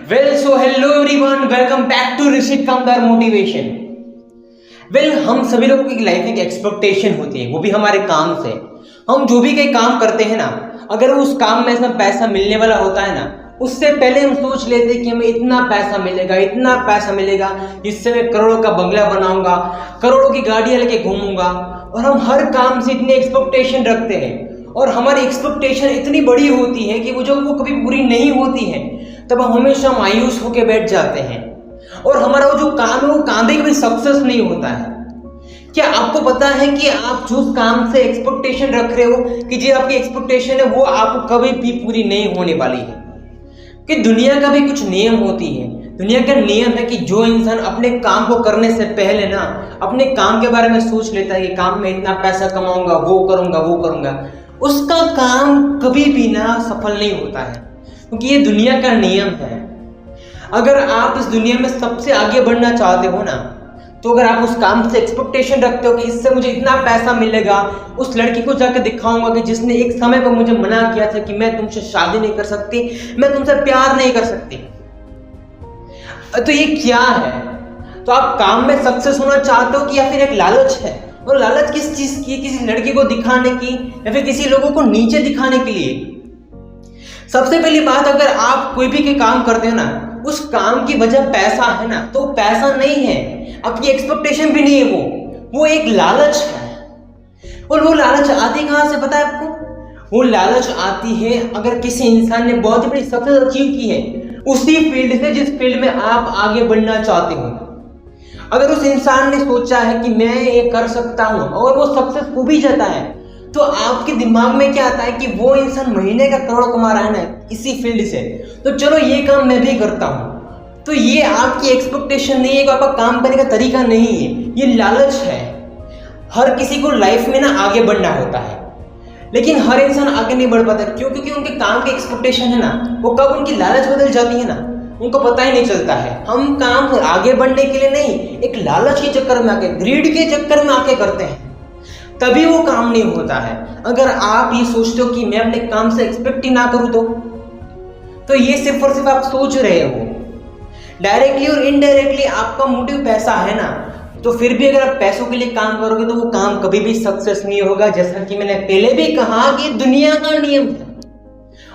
Hello everyone, welcome back to Rishit Kamdar motivation. हम सभी लोगों की लाइफ में एक एक्सपेक्टेशन होती है, वो भी हमारे काम से। हम जो भी कोई काम करते हैं ना, अगर उस काम में ऐसा पैसा मिलने वाला होता है ना, उससे पहले हम सोच लेते हैं कि हमें इतना पैसा मिलेगा जिससे मैं करोड़ों का बंगला बनाऊंगा, करोड़ों की गाड़ियां लेके घूमूंगा। और हम हर काम से इतनी एक्सपेक्टेशन रखते हैं और हमारी एक्सपेक्टेशन इतनी बड़ी होती है कि वो कभी पूरी नहीं होती है। तब हम हमेशा मायूस होकर बैठ जाते हैं और हमारा वो जो काम है वो काम भी कभी सक्सेस नहीं होता है। क्या आपको पता है कि आप जो काम से एक्सपेक्टेशन रख रहे हो कि जो आपकी एक्सपेक्टेशन है वो आपको कभी भी पूरी नहीं होने वाली है? कि दुनिया का भी कुछ नियम होती है। दुनिया का नियम है कि जो इंसान अपने काम को करने से पहले ना अपने काम के बारे में सोच लेता है कि काम में इतना पैसा कमाऊंगा, वो करूंगा, उसका काम कभी भी ना सफल नहीं होता है, क्योंकि ये दुनिया का नियम है। अगर आप इस दुनिया में सबसे आगे बढ़ना चाहते हो ना, तो अगर आप उस काम से एक्सपेक्टेशन रखते हो कि इससे मुझे इतना पैसा मिलेगा, उस लड़की को जाकर दिखाऊंगा कि जिसने एक समय पर मुझे मना किया था कि मैं तुमसे शादी नहीं कर सकती, मैं तुमसे प्यार नहीं कर सकती, तो ये क्या है? तो आप काम में सक्सेस होना चाहते हो कि या फिर एक लालच है? और लालच किस चीज की? किसी लड़की को दिखाने की या फिर किसी लोगों को नीचे दिखाने के लिए? सबसे पहली बात, अगर आप कोई भी काम करते हो ना, उस काम की वजह पैसा है ना, तो पैसा नहीं है, आपकी एक्सपेक्टेशन भी नहीं है, वो एक लालच है। और वो लालच आती कहां से पता है आपको? वो लालच आती है अगर किसी इंसान ने बहुत ही बड़ी सक्सेस अचीव की है उसी फील्ड से जिस फील्ड में आप आगे बढ़ना चाहते हो। अगर उस इंसान ने सोचा है कि मैं ये कर सकता हूं और वो सक्सेस हो भी जाता है, तो आपके दिमाग में क्या आता है कि वो इंसान महीने का करोड़ कमा रहा है ना इसी फील्ड से, तो चलो ये काम मैं भी करता हूं। तो ये आपकी एक्सपेक्टेशन नहीं है, कि आपका काम करने का तरीका नहीं है, ये लालच है। हर किसी को लाइफ में ना आगे बढ़ना होता है, लेकिन हर इंसान आगे नहीं बढ़ पाता। क्यों? क्योंकि उनके काम की एक्सपेक्टेशन है ना, वो कब उनकी लालच बदल जाती है ना, उनको पता ही नहीं चलता है। हम काम आगे बढ़ने के लिए नहीं, एक लालच के चक्कर में आके, ग्रीड के चक्कर में आके करते हैं, तभी वो काम नहीं होता है। अगर आप ये सोचते हो कि मैं अपने काम से एक्सपेक्ट ही ना करूं, तो ये सिर्फ और सिर्फ आप सोच रहे हो। डायरेक्टली और इनडायरेक्टली आपका मोटिव पैसा है ना, तो फिर भी अगर आप पैसों के लिए काम करोगे तो वो काम कभी भी सक्सेस नहीं होगा। जैसा कि मैंने पहले भी कहा कि दुनिया का नियम है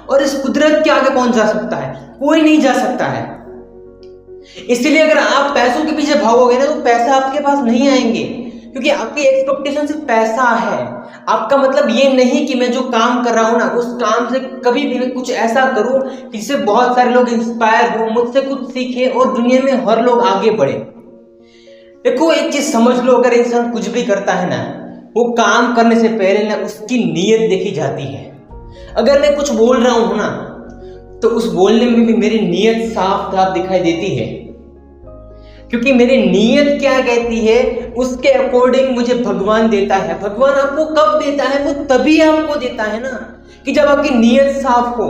और इस कुदरत के आगे कौन जा सकता है? कोई नहीं जा सकता है। इसलिए अगर आप पैसों के पीछे भागोगे ना, तो पैसे आपके पास नहीं आएंगे, क्योंकि आपकी एक्सपेक्टेशन सिर्फ पैसा है। आपका मतलब ये नहीं कि मैं जो काम कर रहा हूं ना, उस काम से कभी भी कुछ ऐसा करूं जिससे बहुत सारे लोग इंस्पायर हो, मुझसे कुछ सीखे और दुनिया में हर लोग आगे बढ़े। देखो, एक चीज समझ लो, अगर इंसान कुछ भी करता है ना, वो काम करने से पहले ना उसकी नीयत देखी जाती है। अगर मैं कुछ बोल रहा हूं ना, तो उस बोलने में भी मेरी नीयत साफ साफ दिखाई देती है, क्योंकि मेरी नीयत क्या कहती है उसके अकॉर्डिंग मुझे भगवान देता है। भगवान आपको कब देता है? वो तभी आपको देता है ना कि जब आपकी नीयत साफ हो।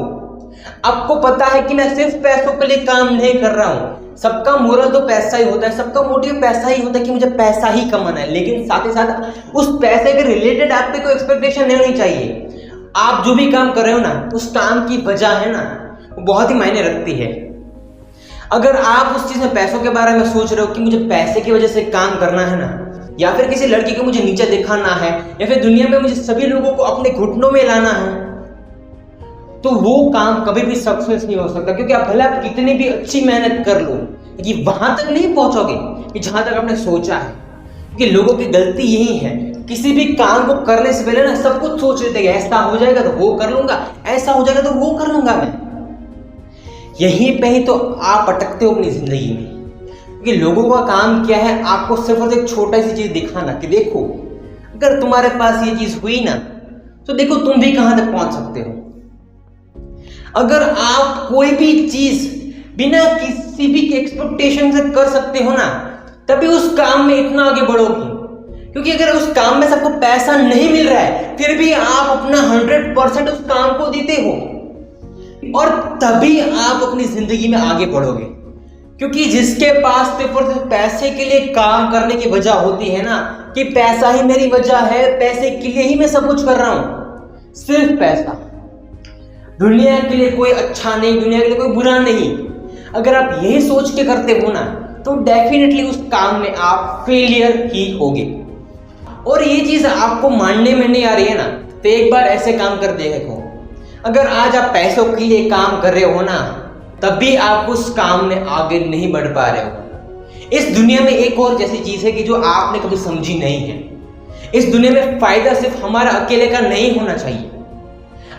आपको पता है कि मैं सिर्फ पैसों के लिए काम नहीं कर रहा हूं। सबका मोरल तो पैसा ही होता है, सबका मोटिव पैसा ही होता है कि मुझे पैसा ही कमाना है, लेकिन साथ ही साथ उस पैसे के रिलेटेड आप पे कोई एक्सपेक्टेशन नहीं होनी चाहिए। आप जो भी काम कर रहे हो ना, उस काम की वजह है ना, वो बहुत ही मायने रखती है। अगर आप उस चीज में पैसों के बारे में सोच रहे हो कि मुझे पैसे की वजह से काम करना है ना, या फिर किसी लड़की को मुझे नीचे दिखाना है, या फिर दुनिया में मुझे सभी लोगों को अपने घुटनों में लाना है, तो वो काम कभी भी सक्सेस नहीं हो सकता। क्योंकि आप भले आप कितनी भी अच्छी मेहनत कर लो, कि वहां तक नहीं पहुंचोगे कि जहां तक आपने सोचा है। क्योंकि लोगों की गलती यही है, किसी भी काम को करने से पहले ना सब कुछ सोच लेते हैं, ऐसा हो जाएगा तो वो कर लूंगा, ऐसा हो जाएगा तो वो कर लूंगा मैं। यहीं पे ही तो आप अटकते हो अपनी जिंदगी में, क्योंकि लोगों का काम क्या है, आपको सिर्फ और एक छोटा सी चीज दिखाना कि देखो अगर तुम्हारे पास ये चीज हुई ना, तो देखो तुम भी कहां तक पहुंच सकते हो। अगर आप कोई भी चीज बिना किसी भी एक्सपेक्टेशन से कर सकते हो ना, तभी उस काम में इतना आगे बढ़ोगे। क्योंकि अगर उस काम में सबको पैसा नहीं मिल रहा है, फिर भी आप अपना 100% उस काम को देते हो, और तभी आप अपनी जिंदगी में आगे बढ़ोगे। क्योंकि जिसके पास सिर्फ और सिर्फ पैसे के लिए काम करने की वजह होती है ना, कि पैसा ही मेरी वजह है, पैसे के लिए ही मैं सब कुछ कर रहा हूं, सिर्फ पैसा, दुनिया के लिए कोई अच्छा नहीं, दुनिया के लिए कोई बुरा नहीं। अगर आप यही सोच के करते हो ना तो डेफिनेटली उस काम में आप फेलियर ही होगे। और ये चीज़ आपको मानने में नहीं आ रही है ना, तो एक बार ऐसे काम कर देखो। अगर आज आप पैसों के लिए काम कर रहे हो ना, तब भी आप उस काम में आगे नहीं बढ़ पा रहे हो। इस दुनिया में एक और जैसी चीज़ है कि जो आपने कभी समझी नहीं है। इस दुनिया में फायदा सिर्फ हमारा अकेले का नहीं होना चाहिए।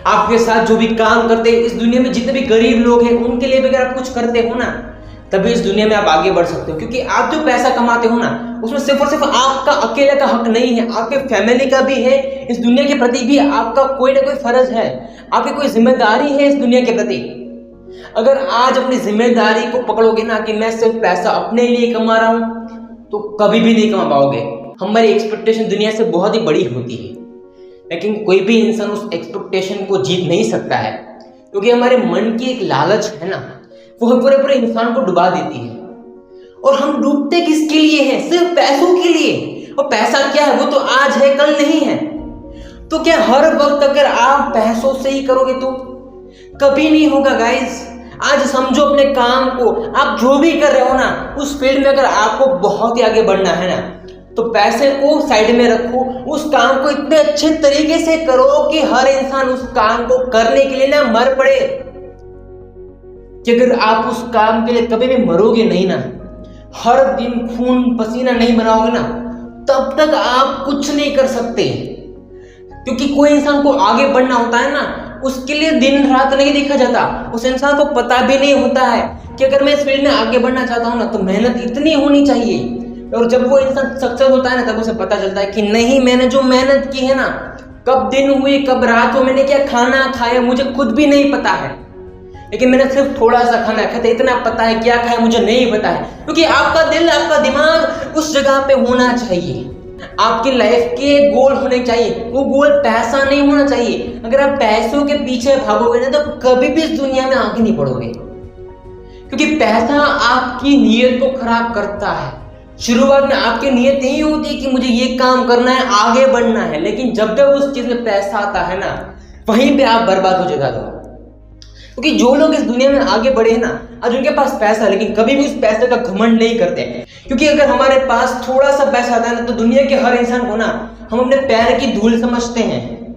आपके साथ जो भी काम करते हैं, इस दुनिया में जितने भी गरीब लोग हैं, उनके लिए भी अगर आप कुछ करते हो ना, तभी इस दुनिया में आप आगे बढ़ सकते हो। क्योंकि आप जो पैसा कमाते हो ना, उसमें सिर्फ और सिर्फ आपका अकेले का हक नहीं है, आपके फैमिली का भी है। इस दुनिया के प्रति भी आपका कोई ना कोई फर्ज है, आपकी कोई जिम्मेदारी है इस दुनिया के प्रति। अगर आज अपनी जिम्मेदारी को पकड़ोगे ना कि मैं सिर्फ पैसा अपने लिए कमा रहा हूं, तो कभी भी नहीं कमा पाओगे। हमारी एक्सपेक्टेशन दुनिया से बहुत ही बड़ी होती है, लेकिन कोई भी इंसान उस एक्सपेक्टेशन को जीत नहीं सकता है, क्योंकि हमारे मन की एक लालच है ना, वो पूरे पूरे इंसान को डुबा देती है। और हम डूबते किसके लिए हैं? सिर्फ पैसों के लिए। और पैसा क्या है? वो तो आज है, कल नहीं है। तो क्या हर वक्त अगर आप पैसों से ही करोगे तो कभी नहीं होगा गाइस। आज समझो अपने काम को, आप जो भी कर रहे हो ना, उस फील्ड में अगर आपको बहुत ही आगे बढ़ना है ना, तो पैसे को साइड में रखो, उस काम को इतने अच्छे तरीके से करो कि हर इंसान उस काम को करने के लिए ना मर पड़े। कि अगर आप उस काम के लिए कभी भी मरोगे नहीं ना, हर दिन खून पसीना नहीं बनाओगे ना, तब तक आप कुछ नहीं कर सकते। क्योंकि कोई इंसान को आगे बढ़ना होता है ना, उसके लिए दिन रात नहीं देखा जाता। उस इंसान को पता भी नहीं होता है कि अगर मैं इस फील्ड में आगे बढ़ना चाहता हूं ना, तो मेहनत इतनी होनी चाहिए। और जब वो इंसान सक्सेस होता है ना, तब उसे पता चलता है कि नहीं, मैंने जो मेहनत की है ना, कब दिन हुई कब रात हो, मैंने क्या खाना खाया मुझे खुद भी नहीं पता है। लेकिन मैंने सिर्फ थोड़ा सा खाना खाया था, इतना पता है क्या खाया मुझे नहीं पता है। क्योंकि आपका दिल, आपका दिमाग उस जगह पे होना चाहिए। आपकी लाइफ के गोल होने चाहिए। वो गोल पैसा नहीं होना चाहिए। अगर आप पैसों के पीछे भागोगे ना, तो कभी भी इस दुनिया में आगे नहीं बढ़ोगे। क्योंकि पैसा आपकी नीयत को खराब करता है। शुरुआत में आपकी नीयत यही होती है कि मुझे ये काम करना है, आगे बढ़ना है। लेकिन जब जब उस चीज में पैसा आता है ना, वहीं पे आप बर्बाद हो जाते हो। क्योंकि जो लोग इस दुनिया में आगे बढ़े हैं ना, आज उनके पास पैसा, लेकिन कभी भी उस पैसे का घमंड नहीं करते हैं। क्योंकि अगर हमारे पास थोड़ा सा पैसा आता है ना, तो दुनिया के हर इंसान को ना हम अपने पैर की धूल समझते हैं।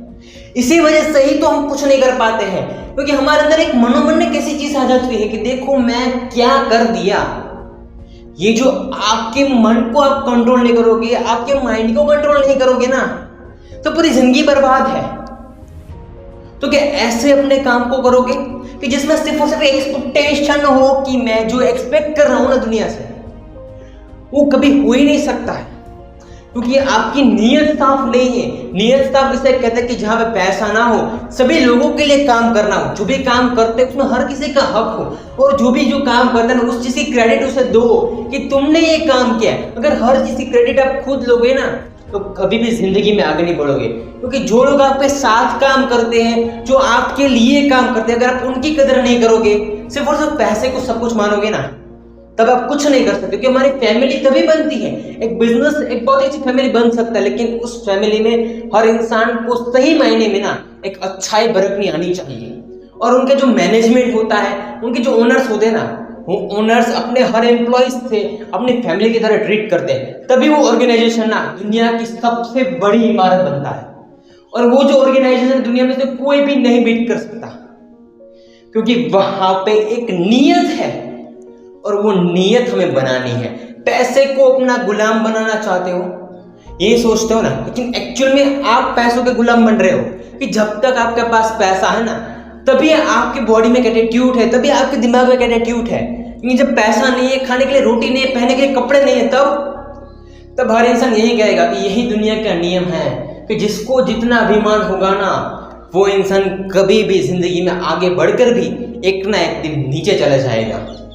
इसी वजह से ही तो हम कुछ नहीं कर पाते हैं, क्योंकि हमारे अंदर एक मनोमन में कैसी चीज आ जाती है कि देखो मैं क्या कर दिया। ये जो आपके मन को आप कंट्रोल नहीं करोगे, आपके माइंड को कंट्रोल नहीं करोगे ना, तो पूरी जिंदगी बर्बाद है। तो क्या ऐसे अपने काम को करोगे कि जिसमें सिर्फ और सिर्फ एक्सपेक्टेशन हो कि मैं जो एक्सपेक्ट कर रहा हूं ना दुनिया से, वो कभी हो ही नहीं सकता है। क्योंकि आपकी नीयत साफ नहीं है। नीयत साफ इसे कहते हैं कि जहां पे पैसा ना हो, सभी लोगों के लिए काम करना हो। जो भी काम करते हैं उसमें हर किसी का हक हो, और जो भी जो काम करता है ना, उस चीज की क्रेडिट उसे दो कि तुमने ये काम किया। अगर हर चीज की क्रेडिट आप खुद लोगे ना, तो कभी भी जिंदगी में आगे नहीं बढ़ोगे। क्योंकि जो लोग आपके साथ काम करते हैं, जो आपके लिए काम करते हैं, अगर आप उनकी कदर नहीं करोगे, सिर्फ और सिर्फ पैसे को सब कुछ मानोगे ना, तब आप कुछ नहीं कर सकते। क्योंकि हमारी फैमिली तभी बनती है। एक बिजनेस, एक बहुत अच्छी फैमिली बन सकता है, लेकिन उस फैमिली में हर इंसान को सही मायने में ना एक अच्छाई बरतनी आनी चाहिए। और उनके जो मैनेजमेंट होता है, उनके जो ओनर्स होते हैं ना, वो ओनर्स अपने हर एम्प्लॉइज से अपनी फैमिली की तरह ट्रीट करते हैं, तभी वो ऑर्गेनाइजेशन ना दुनिया की सबसे बड़ी इमारत बनता है। और वो जो ऑर्गेनाइजेशन दुनिया में से कोई भी नहीं बीट कर सकता, क्योंकि वहां पे एक नीयत है, और वो नीयत हमें बनानी है। पैसे को अपना गुलाम बनाना चाहते हो, ये सोचते हो ना, लेकिन एक्चुअल में आप पैसों के गुलाम बन रहे हो। कि जब तक आपके पास पैसा है ना, तभी आपके बॉडी में एटीट्यूड है, तभी आपके दिमाग में एटीट्यूड है। क्योंकि जब पैसा नहीं है, खाने के लिए रोटी नहीं है, पहनने के लिए कपड़े नहीं है, तब हर इंसान यही कहेगा कि यही दुनिया का नियम है कि जिसको जितना अभिमान होगा ना, वो इंसान कभी भी जिंदगी में आगे बढ़कर भी एक ना एक दिन नीचे चला जाएगा।